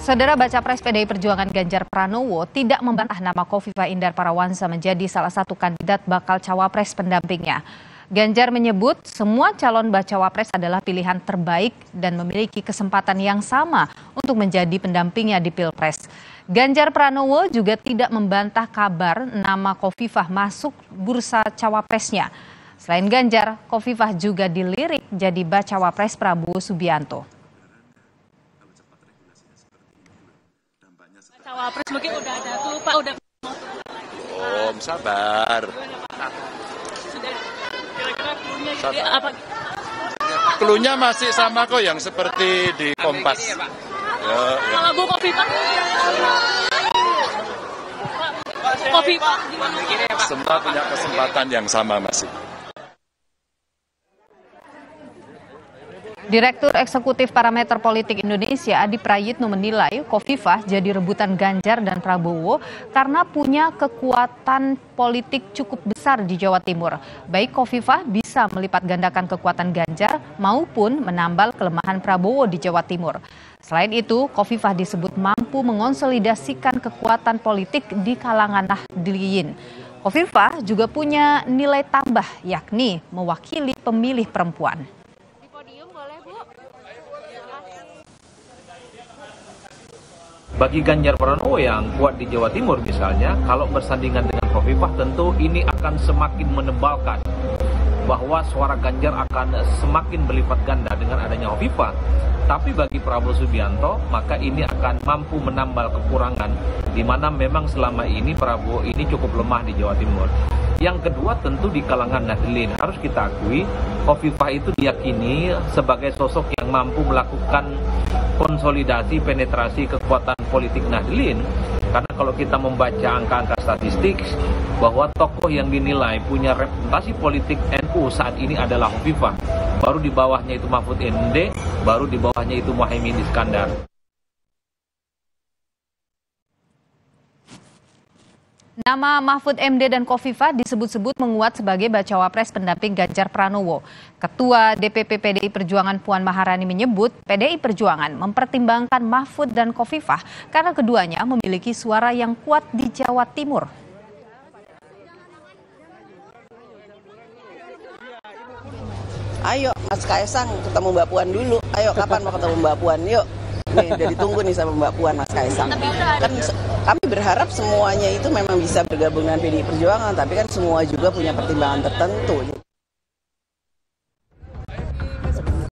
Saudara, baca pres PDI Perjuangan Ganjar Pranowo tidak membantah nama Khofifah Indar Parawansa menjadi salah satu kandidat bakal cawapres pendampingnya. Ganjar menyebut semua calon bacawa pres adalah pilihan terbaik dan memiliki kesempatan yang sama untuk menjadi pendampingnya di Pilpres. Ganjar Pranowo juga tidak membantah kabar nama Khofifah masuk bursa cawapresnya. Selain Ganjar, Khofifah juga dilirik jadi bacawa pres Prabowo Subianto. Cawapres mungkin udah ada tuh Pak, udah. Sabar. Sudah kira-kira cluenya jadi apa? Cluenya masih sama kok yang seperti di Kompas. Kalau Bu Khofifah gimana? Semua punya kesempatan yang sama masih. Direktur Eksekutif Parameter Politik Indonesia Adi Prayitno menilai Khofifah jadi rebutan Ganjar dan Prabowo karena punya kekuatan politik cukup besar di Jawa Timur. Baik Khofifah bisa melipat gandakan kekuatan Ganjar maupun menambal kelemahan Prabowo di Jawa Timur. Selain itu, Khofifah disebut mampu mengonsolidasikan kekuatan politik di kalangan Nahdliyin. Khofifah juga punya nilai tambah, yakni mewakili pemilih perempuan. Bagi Ganjar Pranowo yang kuat di Jawa Timur misalnya, kalau bersandingan dengan Khofifah tentu ini akan semakin menebalkan bahwa suara Ganjar akan semakin berlipat ganda dengan adanya Khofifah. Tapi bagi Prabowo Subianto, maka ini akan mampu menambal kekurangan di mana memang selama ini Prabowo ini cukup lemah di Jawa Timur. Yang kedua tentu di kalangan Nahdliyin harus kita akui Khofifah itu diyakini sebagai sosok yang mampu melakukan konsolidasi penetrasi kekuatan politik Nahdliyin. Karena kalau kita membaca angka-angka statistik bahwa tokoh yang dinilai punya representasi politik NU saat ini adalah Khofifah. Baru di bawahnya itu Mahfud MD, baru di bawahnya itu Muhaimin Iskandar. Nama Mahfud MD dan Khofifah disebut-sebut menguat sebagai bacawa pres pendamping Ganjar Pranowo. Ketua DPP PDI Perjuangan Puan Maharani menyebut PDI Perjuangan mempertimbangkan Mahfud dan Khofifah karena keduanya memiliki suara yang kuat di Jawa Timur. Ayo Mas Kaisang ketemu Mbak Puan dulu. Ayo kapan mau ketemu Mbak Puan? Yuk. Nih udah ditunggu nih sama Mbak Puan, Mas Kaisang. Kan kami berharap semuanya itu memang bisa bergabung dengan PDI Perjuangan, tapi kan semua juga punya pertimbangan tertentu.